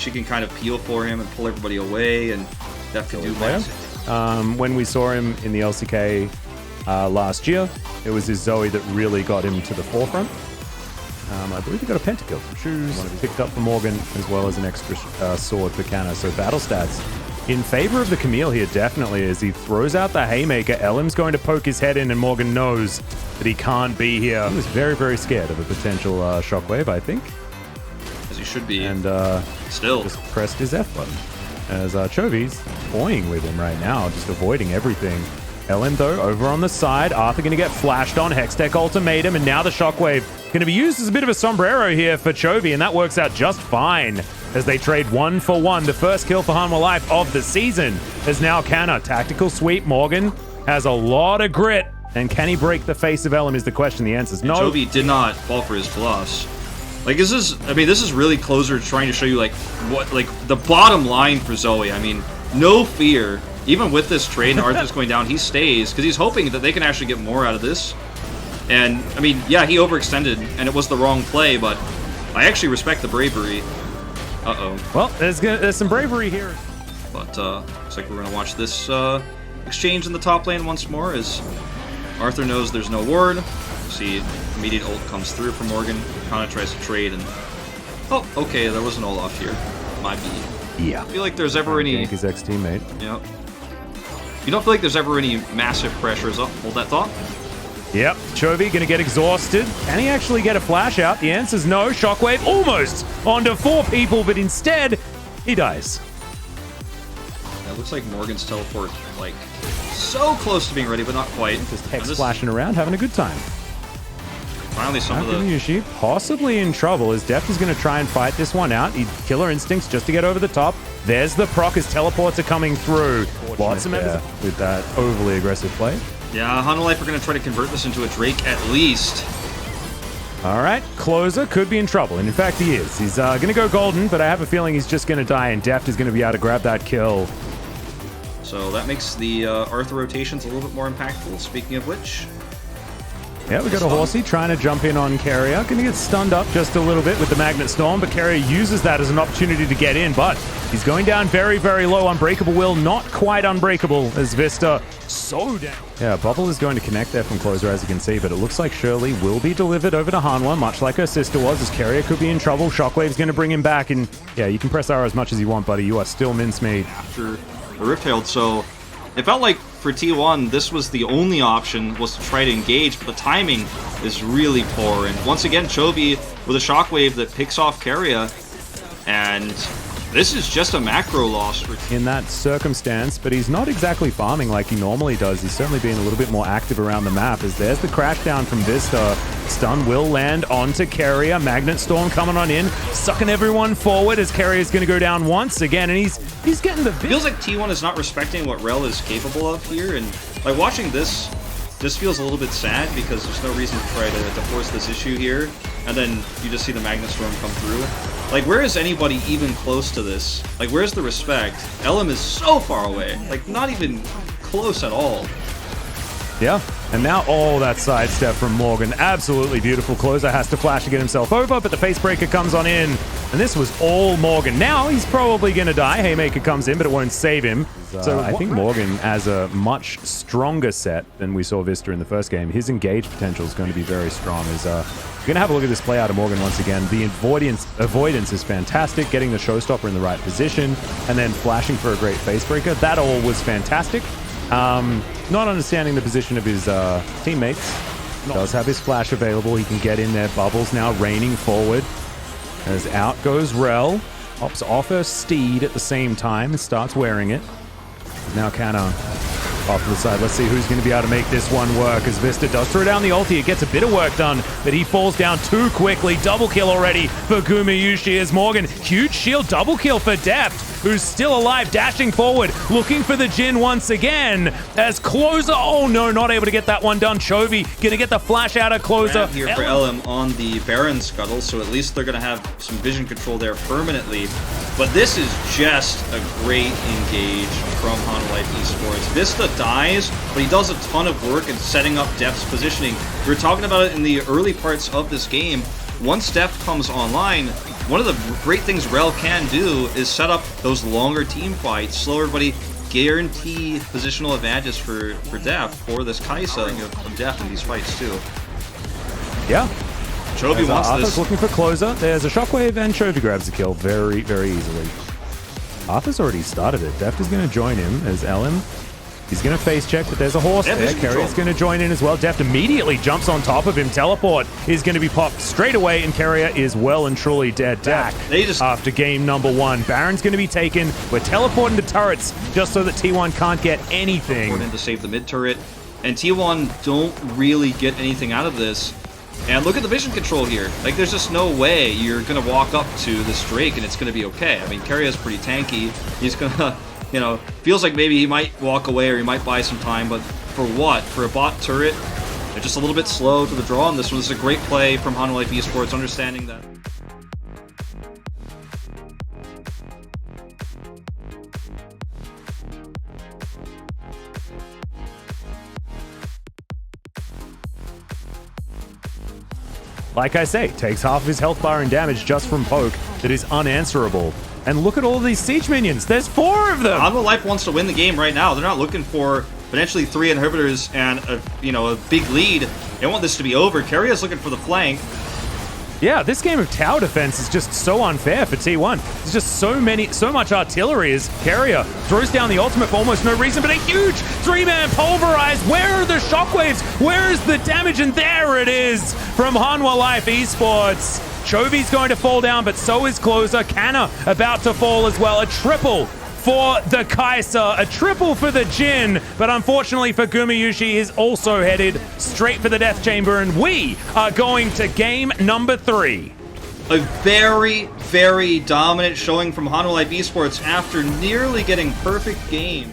she can kind of peel for him and pull everybody away, and that can do massive. When we saw him in the LCK last year, it was his Zoe that really got him to the forefront. I believe he got a pentakill from Shoes, one picked up for Morgan, as well as an extra sword for Canna. So battle stats in favor of the Camille here, definitely, as he throws out the Haymaker. Elim's going to poke his head in, and Morgan knows that he can't be here. He was very, very scared of a potential shockwave, I think. As he should be. And still just pressed his F button. As Chovy's toying with him right now, just avoiding everything. Elim, though, over on the side. Arthur going to get flashed on. Hextech ultimatum, and now the shockwave going to be used as a bit of a sombrero here for Chovy, and that works out just fine as they trade 1 for 1. The first kill for Hanwha Life of the season is now Canna. Tactical sweep. Morgan has a lot of grit, and can he break the face of Elim is the question. The answer is no. Chovy did not fall for his bluffs. Like, this is really Clozer trying to show you, like, what, like, the bottom line for Zoe. I mean, no fear. Even with this trade and Arthur's going down, he stays because he's hoping that they can actually get more out of this. And, I mean, yeah, he overextended, and it was the wrong play, but I actually respect the bravery. Uh-oh. Well, there's some bravery here. But, looks like we're going to watch this exchange in the top lane once more as Arthur knows there's no ward. See, immediate ult comes through from Morgan. Kind of tries to trade, and... Oh, okay, there was an Olaf here. Might be. Yeah. I feel like there's ever any... His ex-teammate. Yep. You don't feel like there's ever any massive pressures up? Hold that thought. Yep, Chovy gonna get exhausted. Can he actually get a flash out? The answer's no. Shockwave almost onto 4 people, but instead, he dies. It looks like Morgan's teleport, like, so close to being ready, but not quite. Just Hex flashing around, having a good time. Finally, some of the... Yushi possibly in trouble, as Deft is going to try and fight this one out. He'd killer instincts just to get over the top. There's the proc as teleports are coming through. Lots of members with that overly aggressive play. Yeah, Hanwha Life are going to try to convert this into a Drake at least. All right, Clozer could be in trouble, and in fact he is. He's going to go golden, but I have a feeling he's just going to die, and Deft is going to be able to grab that kill. So that makes the Arthur rotations a little bit more impactful, speaking of which. Yeah, we got a Horsey trying to jump in on Carrier. Going to get stunned up just a little bit with the Magnet Storm, but Carrier uses that as an opportunity to get in, but he's going down very, very low. Unbreakable Will, not quite unbreakable as Vista so down. Yeah, Bubble is going to connect there from Clozer, as you can see, but it looks like Shirley will be delivered over to Hanwha, much like her sister was, as Carrier could be in trouble. Shockwave's going to bring him back, and yeah, you can press R as much as you want, buddy. You are still mincemeat. After the Rift Herald, so it felt like for T1, this was the only option, was to try to engage, but the timing is really poor. And once again, Chovy with a Shockwave that picks off Carrier, and this is just a macro loss for in that circumstance, but he's not exactly farming like he normally does. He's certainly being a little bit more active around the map, as there's the crash down from Vista. Stun will land onto Carrier. Magnet Storm coming on in, sucking everyone forward as Carrier's going to go down once again, and he's getting the... Feels like T1 is not respecting what Rel is capable of here, and like watching this feels a little bit sad because there's no reason to try to force this issue here, and then you just see the Magnet Storm come through. Like, where is anybody even close to this? Like, where's the respect? Elim is so far away, like not even close at all. Yeah, and now all that sidestep from Morgan. Absolutely beautiful. Clozer has to flash to get himself over, but the Facebreaker comes on in, and this was all Morgan. Now he's probably going to die. Haymaker comes in, but it won't save him. So I think Morgan has a much stronger set than we saw Vista in the first game. His engage potential is going to be very strong. We're going to have a look at this play out of Morgan once again. The avoidance is fantastic, getting the Showstopper in the right position, and then flashing for a great Facebreaker. That all was fantastic. Not understanding the position of his teammates. Does have his flash available. He can get in there. Bubbles now raining forward. As out goes Rel. Hops off her steed at the same time and starts wearing it. Now Canna off to the side. Let's see who's going to be able to make this one work, as Vista does throw down the ulti. It gets a bit of work done, but he falls down too quickly. Double kill already for Gumayushi as Morgan. Huge shield double kill for Deft, who's still alive, dashing forward, looking for the Jhin once again, as Clozer, oh no, not able to get that one done. Chovy gonna get the flash out of Clozer. Here for Elim on the Baron Scuttle, so at least they're gonna have some vision control there permanently. But this is just a great engage from Hanwha Life Esports. Vista dies, but he does a ton of work in setting up Deft's positioning. We were talking about it in the early parts of this game. once Deft comes online, one of the great things Rel can do is set up those longer team fights, slow everybody, guarantee positional advantages for Deft, for this Kaisa of Deft in these fights too. Yeah. Chovy wants Arthur's this. looking for Clozer. There's a shockwave, and Chovy grabs the kill very, very easily. Arthur's already started it. Deft is going to join him as Ellen. He's going to face check, but there's a horse there. Carrier's going to join in as well. Deft immediately jumps on top of him. Teleport is going to be popped straight away, and Carrier is well and truly dead. Dak after game number 1. Baron's going to be taken. We're teleporting to turrets just so that T1 can't get anything. Important to save the mid turret, and T1 don't really get anything out of this. And look at the vision control here. Like, there's just no way you're going to walk up to this Drake and it's going to be okay. I mean, Carrier's pretty tanky. He's going to... You know, feels like maybe he might walk away or he might buy some time, but for what? For a bot turret? They're just a little bit slow to the draw on this one. This is a great play from Hanwha Life Esports, understanding that. Like I say, takes half of his health bar and damage just from poke that is unanswerable. And look at all these siege minions. There's 4 of them. Hanwha Life wants to win the game right now. They're not looking for potentially 3 inhibitors and a big lead. They want this to be over. Carrier's looking for the flank. Yeah, this game of tower defense is just so unfair for T1. There's just so much artillery as Carrier throws down the ultimate for almost no reason, but a huge 3-man pulverize. Where are the shockwaves? Where is the damage? And there it is from Hanwha Life Esports. Chovy's going to fall down, but so is Clozer. Canna about to fall as well. A triple for the Kai'Sa, a triple for the Jin, but unfortunately for Gumayusi, is also headed straight for the Death Chamber, and we are going to game number 3. A very, very dominant showing from Hanwha Life Esports after nearly getting perfect game.